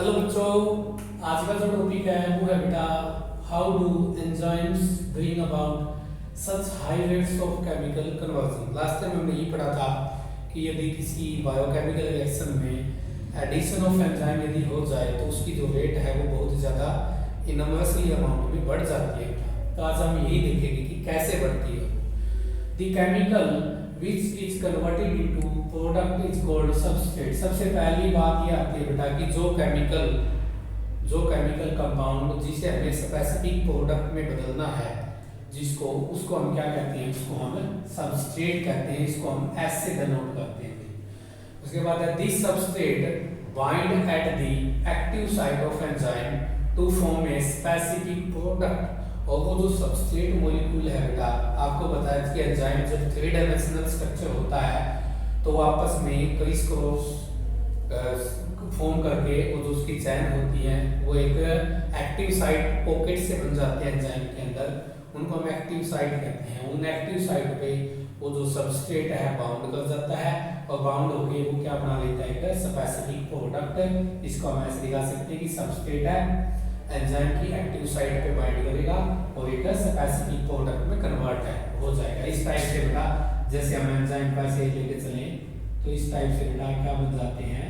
Hello बच्चों, आज का जो टॉपिक है वो है बेटा how do enzymes bring about such high rates of chemical conversion. Last time हमने ये पढ़ा था कि यदि किसी बायोकेमिकल रिएक्शन में एडिशन ऑफ एंजाइम यदि हो जाए तो उसकी जो रेट है वो बहुत ज़्यादा इनमर्सली अमाउंट में बढ़ जाती है। तो आज हम यही देखेंगे कि कैसे बढ़ती है। The chemical which is converted into product is called substrate। सबसे पहली बात ये आती है बेटा कि जो केमिकल कंपाउंड जिसे हमें स्पेसिफिक प्रोडक्ट में बदलना है उसको हम क्या कहते हैं, उसको हम सबस्ट्रेट कहते हैं। इसको हम S से डिनोट करते हैं। उसके बाद है this substrate bind at the active site of enzyme to form a specific product. और वो जो सबस्ट्रेट मॉलिक्यूल है बेटा, आपको बताया कि एंजाइम जब 3 डायमेंशनल स्ट्रक्चर होता है तो वो आपस में क्रिस क्रॉस फॉर्म करके वो जो उसकी चैन होती है वो एक एक्टिव साइट पॉकेट से बन जाते हैं एंजाइम के अंदर। उनको हम एक्टिव साइट कहते हैं। उन एक्टिव साइट पे वो जो सबस्ट्रेट है बाउंड कर जाता है और बाउंड होके वो क्या बना लेता है, एक स्पेसिफिक प्रोडक्ट। इसको हम ऐसे दिखा सकते हैं कि सबस्ट्रेट है एंजाइम की एक्टिव साइट पे बाइंड करेगा और एक स्पेसिफिक प्रोडक्ट में कन्वर्ट हो जाएगा। इस टाइप से बेटा जैसे हम एंजाइम का से लेके चले तो इस टाइप से बेटा क्या बन जाते हैं,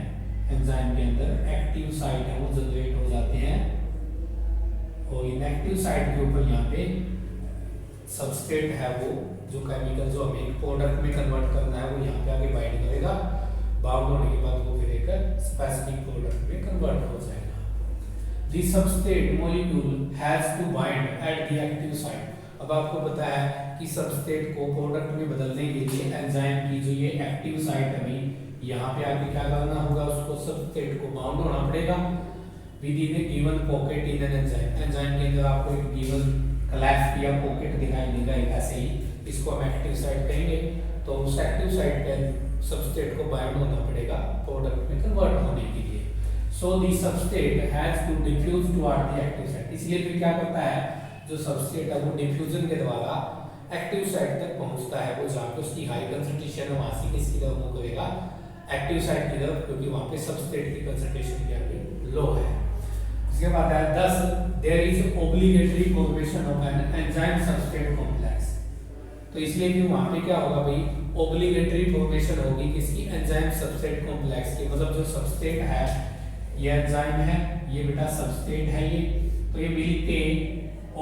एंजाइम के अंदर एक्टिव साइट है वो जनरेट हो जाते हैं और इन एक्टिव साइट के ऊपर यहाँ पे सबस्ट्रेट है वो जो केमिकल जो हमें एक प्रोडक्ट में कन्वर्ट करना है वो यहाँ पे आके बाइंड करेगा। बाउंड होने के बाद वो फिर एक स्पेसिफिक प्रोडक्ट में कन्वर्ट हो जाएगा। The substrate molecule has to bind at the active site। अब आपको पता है कि सबस्ट्रेट को प्रोडक्ट में बदलने के लिए एंजाइम की जो ये एक्टिव साइट है यहाँ पे आके क्या करना होगा, उसको सबस्ट्रेट को बाउंड होना पड़ेगा with in A given pocket in an enzyme. Enzyme के अंदर आपको एक गिवन क्लेफ्ट या पॉकेट दिखाई देगा एक ऐसे ही, इसको हम एक्टिव साइट कहेंगे। तो उस एक्टिव साइट पे सबस्ट्रेट को बाउंड होना पड़ेगा प्रोडक्ट में कन्वर्ट होने के लिए। So the substrate has to diffuse toward the active site। इसलिए फिर क्या करता है, जो सबस्ट्रेट है वो डिफ्यूजन के द्वारा एक्टिव साइट तक पहुंचता है। वो जहाँ पे उसकी हाई कंसंट्रेशन है वहां से किसकी तरफ मूव करेगा, एक्टिव साइट की तरफ, क्योंकि वहां पे सबस्ट्रेट की कंसंट्रेशन क्या है, लो है। उसके बाद है thus there is obligatory formation of an enzyme substrate complex। तो इसलिए कि वहां पे क्या होगा भाई, ऑब्लिगेटरी फॉर्मेशन होगी किसकी, एंजाइम सबस्ट्रेट कॉम्प्लेक्स की। मतलब जो सबस्ट्रेट है ये एंजाइम है, ये बेटा सबस्ट्रेट है ये, तो ये मिलके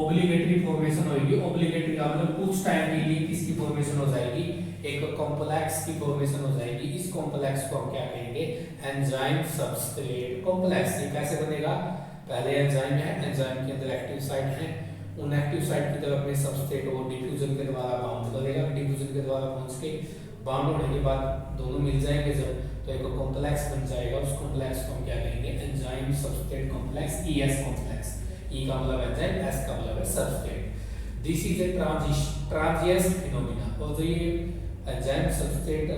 ऑब्लिगेटरी फॉर्मेशन होगी। ऑब्लिगेटरी का मतलब कुछ टाइम के लिए किसकी फॉर्मेशन हो जाएगी, एक कॉम्प्लेक्स की फॉर्मेशन हो जाएगी। इस कॉम्प्लेक्स को हम क्या कहेंगे, एंजाइम सबस्ट्रेट कॉम्प्लेक्स। ये कैसे बनेगा, पहले एंजाइम है, एंजाइम के अंदर एक्टिव साइट है, उन एक्टिव साइट की तरफ में सबस्ट्रेट वो डिफ्यूजन के द्वारा बाउंड करेगा। डिफ्यूजन के द्वारा पहुंच के बाउंड होने के बाद दोनों मिल जाएंगे जब, तो एक कॉम्प्लेक्स बन जाएगा। उस कॉम्प्लेक्स को हम क्या कहेंगे, enzyme substrate complex, ES complex. E का मतलब एंजाइम, S का मतलब है substrate. This is a transient phenomena. और जो ये एंजाइम सबस्ट्रेट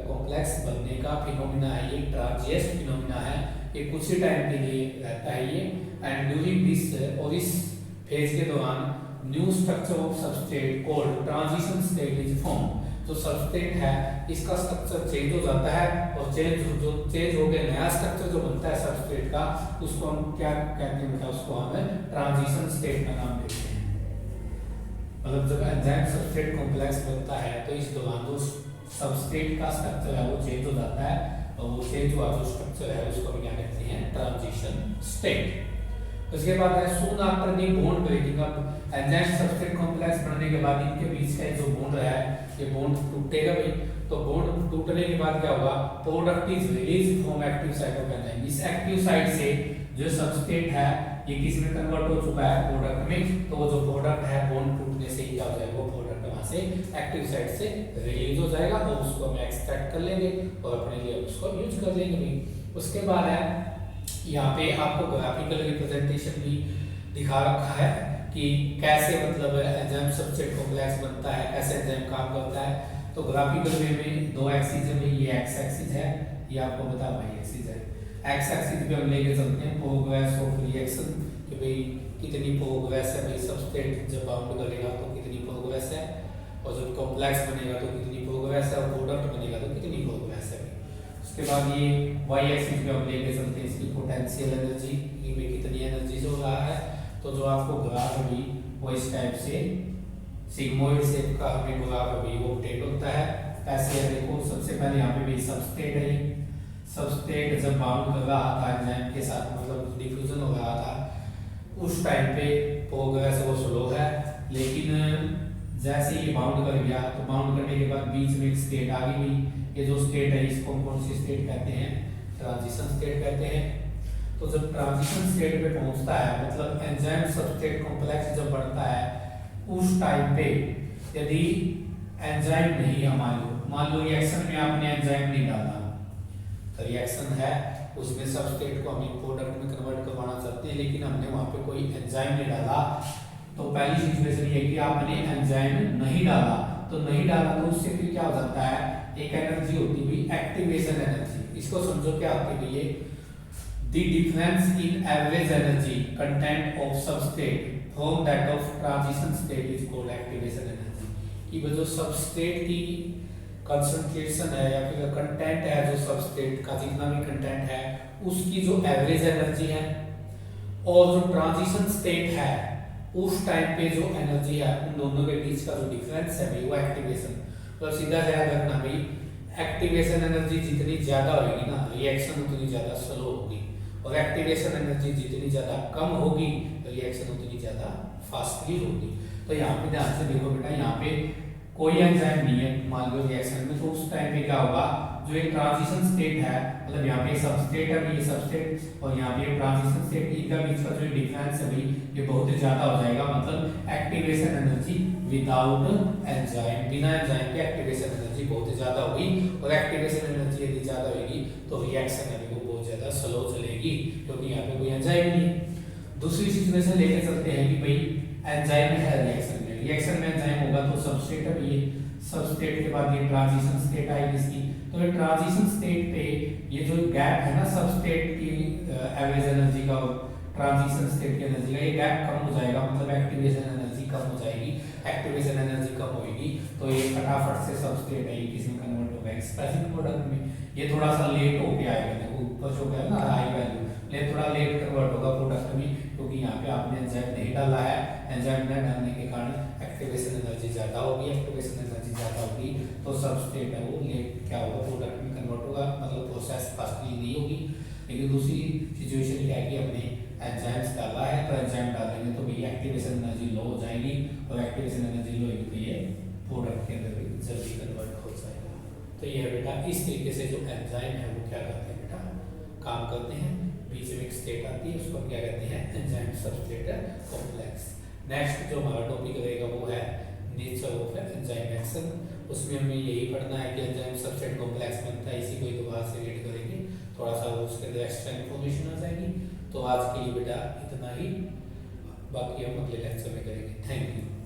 कॉम्प्लेक्स बनने का फिनोमेना है, ये ट्रांजिएंट फिनोमेना है, ये कुछ ही टाइम के लिए रहता है ये। एंड ड्यूरिंग दिस और इस फेज के दौरान new structure of substrate called transition state is form. जो सबस्ट्रेट है इसका स्ट्रक्चर चेंज हो जाता है और चेंज हो गया नया स्ट्रक्चर जो बनता है सबस्ट्रेट का, उसको हम क्या कहते हैं, उसको हम ट्रांजिशन स्टेट का नाम देते हैं। मतलब जब एंजाइम सबस्ट्रेट कॉम्प्लेक्स बनता है तो इस दौरान जो सबस्ट्रेट का स्ट्रक्चर है वो चेंज हो जाता है और वो चेंज हुआ जो स्ट्रक्चर है उसको हम क्या कहते हैं, ट्रांजिशन स्टेट। उसके बाद है soon after the bond breaking up. Enzyme substrate complex बनने के बाद इनके बीच का जो बॉन्ड है ये बॉन्ड टूटेगा भाई। तो बॉन्ड टूटने के बाद क्या होगा, product is release from active site of enzyme. इस एक्टिव साइट से जो सबस्ट्रेट है ये किस में कन्वर्ट हो चुका है, प्रोडक्ट में। तो वो जो प्रोडक्ट है बॉन्ड टूटने से ही क्या हो जाएगा, वो प्रोडक्ट वहां से एक्टिव साइट से रिलीज हो जाएगा और उसको हम एक्सट्रैक्ट कर लेंगे और अपने लिए उसको यूज कर लेंगे भाई। उसके बाद है यहाँ पे आपको ग्राफिकल रिप्रेजेंटेशन भी दिखा रखा है कि कैसे मतलब एंजाइम सबस्ट्रेट कॉम्प्लेक्स बनता है, कैसे एंजाइम काम करता है। तो ग्राफिकल वे में दो एक्सिस है, ये एक्स एक्सिस है, ये आपको बता वाई एक्सिस है। एक्स एक्सिस पे हम लेके चलते हैं प्रोग्रेस ऑफ रिएक्शन कि भाई कितनी प्रोग्रेस है, भाई सबस्ट्रेट जब बाउंड करेगा तो कितनी प्रोग्रेस है, और जब कॉम्प्लेक्स बनेगा तो कितनी प्रोग्रेस है, और प्रोडक्ट बनेगा तो कितनी प्रोग्रेस है। उसके बाद ये वाई एक्सिस पे हम लेके चलते हैं इसकी पोटेंशियल एनर्जी में कितनी एनर्जी जो रहा है। तो जो आपको ग्राफ अभी वो इस टाइप से सिग्मोइड शेप का हमें ग्राफ अभी वो अपडेट होता है। ऐसे है देखो, सबसे पहले यहाँ पे भी सबस्ट्रेट है। सबस्ट्रेट जब बाउंड कर रहा था एंजाइम के साथ, मतलब डिफ्यूजन हो रहा था, उस टाइम पे प्रोग्रेस वो स्लो है। लेकिन जैसे ये बाउंड कर गया तो बाउंड करने के बाद बीच में एक स्टेट आ गई हुई। ये जो स्टेट है इसको कौन सी स्टेट कहते हैं? ट्रांजिशन स्टेट कहते हैं। तो जब ट्रांजिशन स्टेट पे पहुंचता है, मतलब एंजाइम सबस्ट्रेट कॉम्प्लेक्स जब बढ़ता है, उस टाइम पे यदि एंजाइम नहीं है, मान लो रिएक्शन में आपने एंजाइम नहीं डाला, तो रिएक्शन है उसमें सबस्ट्रेट को हम एक प्रोडक्ट में कन्वर्ट करवाना चाहते हैं, लेकिन हमने वहां पे कोई एंजाइम नहीं डाला। तो पहली सिचुएशन ये कि आपने एंजाइम नहीं डाला, तो नहीं डाला तो उससे फिर क्या हो जाता है, एक एनर्जी होती हुई एक्टिवेशन एनर्जी। इसको समझो क्या होती हुई है, the difference in average energy content of substrate from that of transition state is called activation energy. कि जो सबस्ट्रेट की कंसंट्रेशन है या फिर कंटेंट है, जो सबस्ट्रेट का जितना भी कंटेंट है उसकी जो एवरेज एनर्जी है, और जो ट्रांजिशन स्टेट है उस टाइम पे जो एनर्जी है, उन दोनों के बीच का जो डिफरेंस है भाई वो एक्टिवेशन। तो सीधा याद रखना भाई, एक्टिवेशन एनर्जी जितनी ज्यादा होगी ना, रिएक्शन उतनी ज्यादा स्लो होगी, और एक्टिवेशन एनर्जी जितनी ज्यादा कम होगी, रिएक्शन उतनी ज्यादा फास्टली होगी। तो यहाँ पे ध्यान से देखो बेटा, यहाँ पे कोई एंजाइम नहीं है मान लो रिएक्शन में, तो उस टाइम पे क्या होगा, जो एक ट्रांजिशन स्टेट है, मतलब यहाँ पे सबस्ट्रेट है, ये सबस्ट्रेट और यहाँ पे ट्रांजिशन स्टेट, इनका बीच का जो डिफरेंस है भाई ये बहुत ज्यादा हो जाएगा। मतलब एक्टिवेशन एनर्जी विदाउट एंजाइम, बिना एंजाइम के एक्टिवेशन एनर्जी बहुत ज्यादा होगी, और एक्टिवेशन एनर्जी यदि ज्यादा होगी तो रिएक्शन है वो बहुत ज्यादा स्लो चलेगी, क्योंकि यहाँ पे कोई एंजाइम नहीं। दूसरी सिचुएशन लेके चलते हैं कि भाई एंजाइम है रिएक्शन में, रिएक्शन में एंजाइम होगा तो सबस्ट्रेट है, ये सबस्ट्रेट के बाद ये ट्रांजिशन स्टेट आएगी इसकी। तो ये ट्रांजिशन स्टेट पे ये जो गैप है ना सबस्ट्रेट की एवरेज एनर्जी का और ट्रांजिशन स्टेट की एनर्जी का, ये गैप कम हो जाएगा, मतलब एक्टिवेशन एनर्जी कम हो जाएगी। एक्टिवेशन एनर्जी कम होगी तो ये फटाफट से सबस्ट्रेट है ये किसमें कन्वर्ट होगा, स्पेसिफिक प्रोडक्ट में। ये थोड़ा सा लेट होके आएगा, देखो ऊपर जो है ना हाई वैल्यू, ले थोड़ा लेट कन्वर्ट होगा प्रोडक्ट में, क्योंकि यहाँ पे आपने एंजाइम नहीं डाला है। एंजाइम न डालने के कारण एक्टिवेशन एनर्जी ज्यादा होगी, एक्टिवेशन एनर्जी ज्यादा होगी तो सबस्ट्रेट है वो लेट क्या होगा, प्रोडक्ट में कन्वर्ट होगा, मतलब प्रोसेस फास्टली नहीं होगी। लेकिन दूसरी सिचुएशन क्या है कि हमने एंजाइम्स डाला है, तो एंजाइम डालेंगे तो भी एक्टिवेशन एनर्जी लो हो जाएगी, और एक्टिवेशन एनर्जी लो होगी तो ये प्रोडक्ट के अंदर जल्दी कन्वर्ट हो जाएगा। तो ये बेटा इस तरीके से जो एंजाइम है वो क्या करते हैं बेटा, काम करते हैं। बीच में एक स्टेट आती है उसको हम क्या कहते हैं, एंजाइम सबस्ट्रेट कॉम्प्लेक्स। नेक्स्ट जो हमारा टॉपिक रहेगा वो है नेचर ऑफ एंजाइम एक्शन। उसमें हमें यही पढ़ना है कि एंजाइम सबस्ट्रेट कॉम्प्लेक्स बनता है, इसी को ही दोबारा से रीड करेंगे, थोड़ा सा उसके अंदर एक्स्ट्रा इन्फॉर्मेशन आ जाएगी। तो आज के लिए बेटा इतना ही, बाकी हम अगले लेक्चर में करेंगे। Thank you.